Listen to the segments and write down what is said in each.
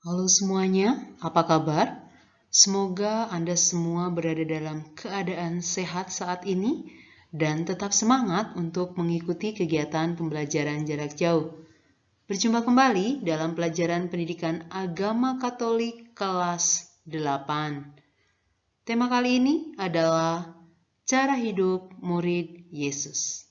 Halo semuanya, apa kabar? Semoga Anda semua berada dalam keadaan sehat saat ini dan tetap semangat untuk mengikuti kegiatan pembelajaran jarak jauh. Berjumpa kembali dalam pelajaran pendidikan agama Katolik kelas 8. Tema kali ini adalah cara hidup murid Yesus.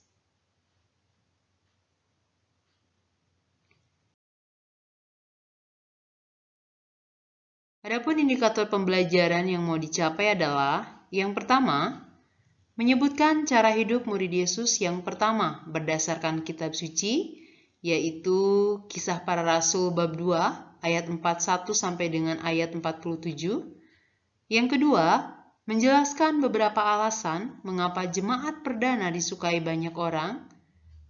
Adapun indikator pembelajaran yang mau dicapai adalah yang pertama, menyebutkan cara hidup murid Yesus yang pertama berdasarkan kitab suci, yaitu Kisah Para Rasul bab 2 ayat 41 sampai dengan ayat 47. Yang kedua, menjelaskan beberapa alasan mengapa jemaat perdana disukai banyak orang.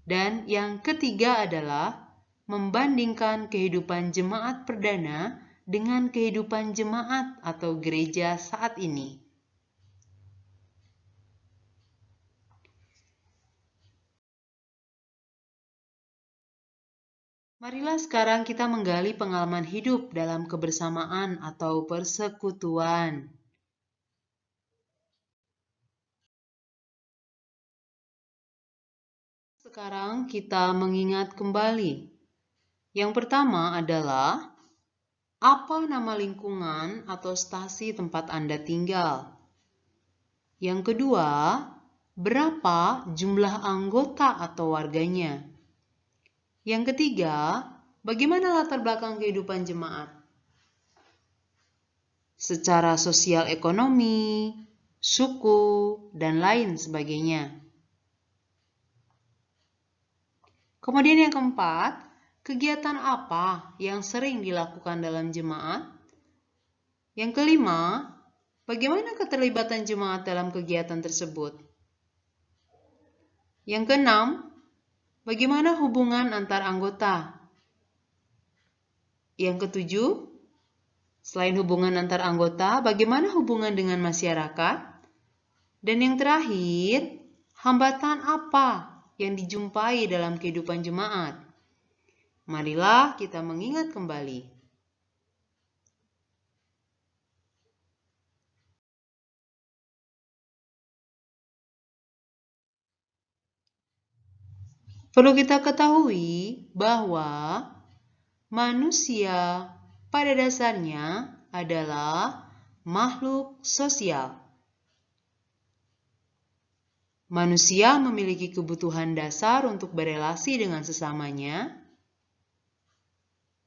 Dan yang ketiga adalah membandingkan kehidupan jemaat perdana dengan kehidupan jemaat atau gereja saat ini. Marilah sekarang kita menggali pengalaman hidup dalam kebersamaan atau persekutuan. Sekarang kita mengingat kembali. Yang pertama adalah, apa nama lingkungan atau stasi tempat Anda tinggal? Yang kedua, berapa jumlah anggota atau warganya? Yang ketiga, bagaimana latar belakang kehidupan jemaat? Secara sosial ekonomi, suku, dan lain sebagainya. Kemudian yang keempat, kegiatan apa yang sering dilakukan dalam jemaat? Yang kelima, bagaimana keterlibatan jemaat dalam kegiatan tersebut? Yang keenam, bagaimana hubungan antar anggota? Yang ketujuh, selain hubungan antar anggota, bagaimana hubungan dengan masyarakat? Dan yang terakhir, hambatan apa yang dijumpai dalam kehidupan jemaat? Marilah kita mengingat kembali. Perlu kita ketahui bahwa manusia pada dasarnya adalah makhluk sosial. Manusia memiliki kebutuhan dasar untuk berelasi dengan sesamanya,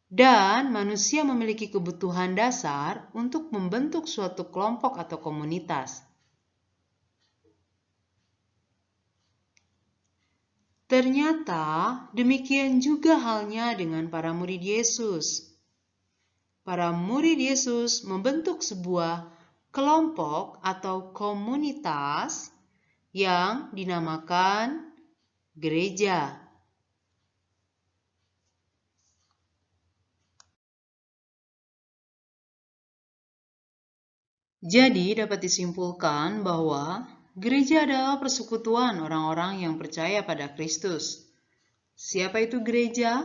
dan manusia memiliki kebutuhan dasar untuk membentuk suatu kelompok atau komunitas. Ternyata demikian juga halnya dengan para murid Yesus. Para murid Yesus membentuk sebuah kelompok atau komunitas yang dinamakan gereja. Jadi dapat disimpulkan bahwa gereja adalah persekutuan orang-orang yang percaya pada Kristus. Siapa itu gereja?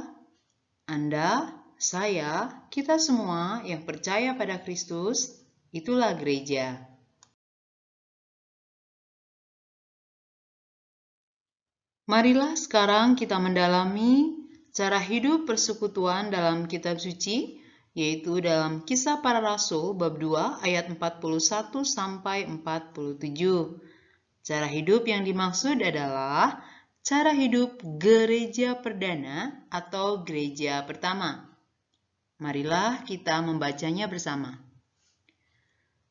Anda, saya, kita semua yang percaya pada Kristus, itulah gereja. Marilah sekarang kita mendalami cara hidup persekutuan dalam kitab suci, yaitu dalam Kisah Para Rasul bab 2 ayat 41 sampai 47. Cara hidup yang dimaksud adalah cara hidup gereja perdana atau gereja pertama. Marilah kita membacanya bersama.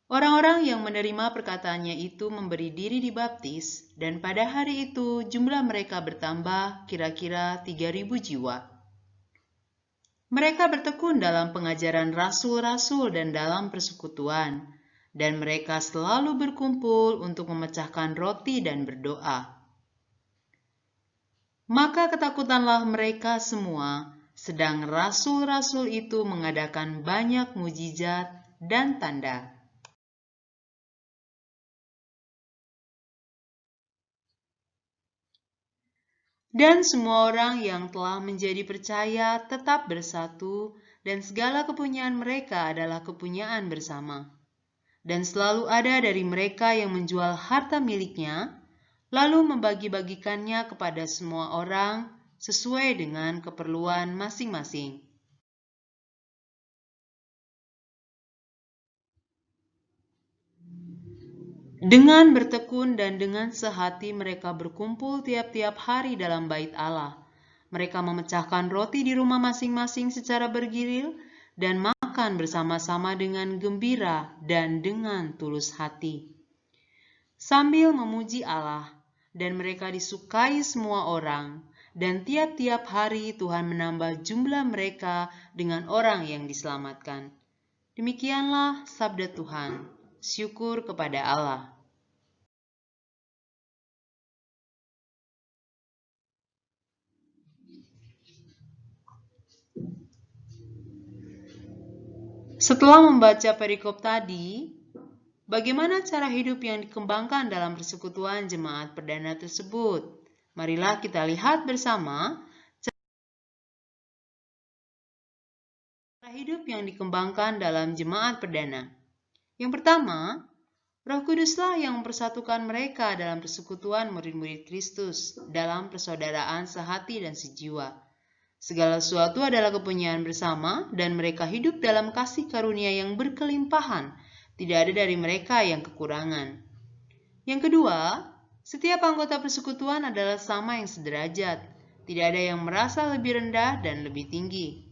Orang-orang yang menerima perkataannya itu memberi diri dibaptis, dan pada hari itu jumlah mereka bertambah kira-kira 3.000 jiwa. Mereka bertekun dalam pengajaran rasul-rasul dan dalam persekutuan, dan mereka selalu berkumpul untuk memecahkan roti dan berdoa. Maka ketakutanlah mereka semua, sedang rasul-rasul itu mengadakan banyak mujizat dan tanda. Dan semua orang yang telah menjadi percaya tetap bersatu dan segala kepunyaan mereka adalah kepunyaan bersama. Dan selalu ada dari mereka yang menjual harta miliknya, lalu membagi-bagikannya kepada semua orang sesuai dengan keperluan masing-masing. Dengan bertekun dan dengan sehati mereka berkumpul tiap-tiap hari dalam bait Allah. Mereka memecahkan roti di rumah masing-masing secara bergilir dan makan bersama-sama dengan gembira dan dengan tulus hati, sambil memuji Allah, dan mereka disukai semua orang, dan tiap-tiap hari Tuhan menambah jumlah mereka dengan orang yang diselamatkan. Demikianlah sabda Tuhan. Syukur kepada Allah. Setelah membaca perikop tadi, bagaimana cara hidup yang dikembangkan dalam persekutuan jemaat perdana tersebut? Marilah kita lihat bersama cara hidup yang dikembangkan dalam jemaat perdana. Yang pertama, Roh Kuduslah yang mempersatukan mereka dalam persekutuan murid-murid Kristus dalam persaudaraan sehati dan sejiwa. Segala sesuatu adalah kepunyaan bersama dan mereka hidup dalam kasih karunia yang berkelimpahan. Tidak ada dari mereka yang kekurangan. Yang kedua, setiap anggota persekutuan adalah sama yang sederajat. Tidak ada yang merasa lebih rendah dan lebih tinggi.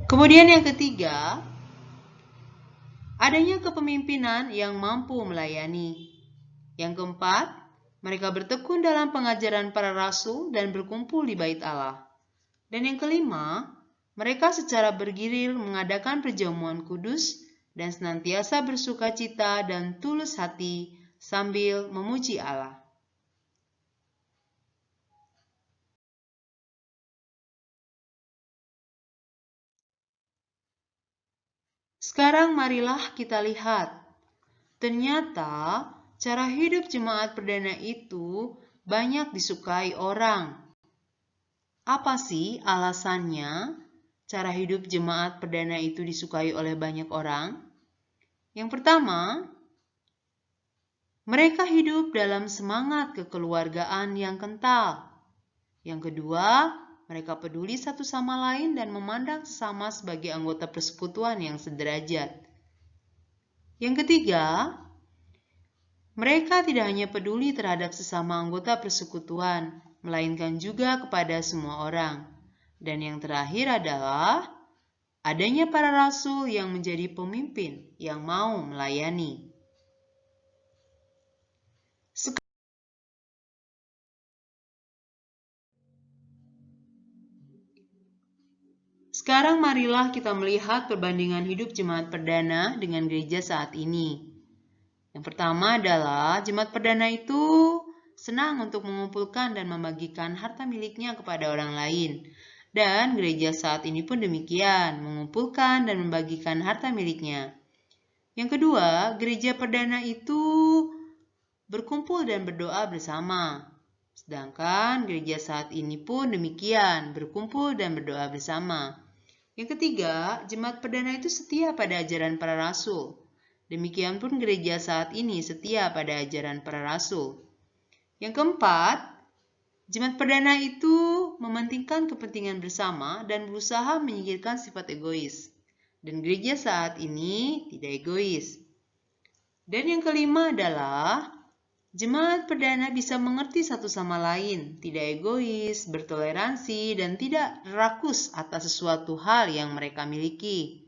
Kemudian yang ketiga, adanya kepemimpinan yang mampu melayani. Yang keempat, mereka bertekun dalam pengajaran para rasul dan berkumpul di bait Allah. Dan yang kelima, mereka secara bergilir mengadakan perjamuan kudus dan senantiasa bersuka cita dan tulus hati sambil memuji Allah. Sekarang marilah kita lihat. Ternyata cara hidup jemaat perdana itu banyak disukai orang. Apa sih alasannya cara hidup jemaat perdana itu disukai oleh banyak orang? Yang pertama, mereka hidup dalam semangat kekeluargaan yang kental. Yang kedua, mereka peduli satu sama lain dan memandang sesama sebagai anggota persekutuan yang sederajat. Yang ketiga, mereka tidak hanya peduli terhadap sesama anggota persekutuan, melainkan juga kepada semua orang. Dan yang terakhir adalah adanya para rasul yang menjadi pemimpin yang mau melayani. Sekarang marilah kita melihat perbandingan hidup jemaat perdana dengan gereja saat ini. Yang pertama adalah jemaat perdana itu senang untuk mengumpulkan dan membagikan harta miliknya kepada orang lain. Dan gereja saat ini pun demikian, mengumpulkan dan membagikan harta miliknya. Yang kedua, gereja perdana itu berkumpul dan berdoa bersama. Sedangkan gereja saat ini pun demikian, berkumpul dan berdoa bersama. Yang ketiga, jemaat perdana itu setia pada ajaran para rasul. Demikian pun gereja saat ini setia pada ajaran para rasul. Yang keempat, jemaat perdana itu mementingkan kepentingan bersama dan berusaha menyingkirkan sifat egois. Dan gereja saat ini tidak egois. Dan yang kelima adalah jemaat perdana bisa mengerti satu sama lain, tidak egois, bertoleransi, dan tidak rakus atas sesuatu hal yang mereka miliki.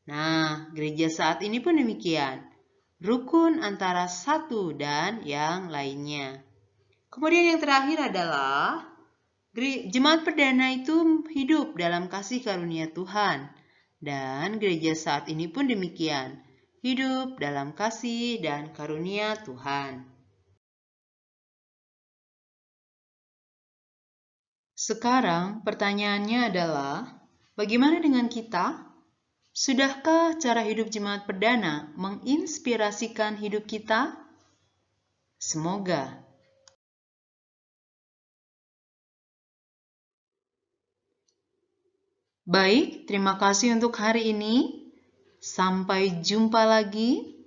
Nah, gereja saat ini pun demikian. Rukun antara satu dan yang lainnya. Kemudian yang terakhir adalah jemaat perdana itu hidup dalam kasih karunia Tuhan. Dan gereja saat ini pun demikian. Hidup dalam kasih dan karunia Tuhan. Sekarang pertanyaannya adalah, bagaimana dengan kita? Sudahkah cara hidup jemaat perdana menginspirasikan hidup kita? Semoga. Baik, terima kasih untuk hari ini. Sampai jumpa lagi.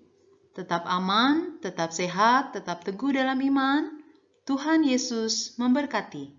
Tetap aman, tetap sehat, tetap teguh dalam iman. Tuhan Yesus memberkati.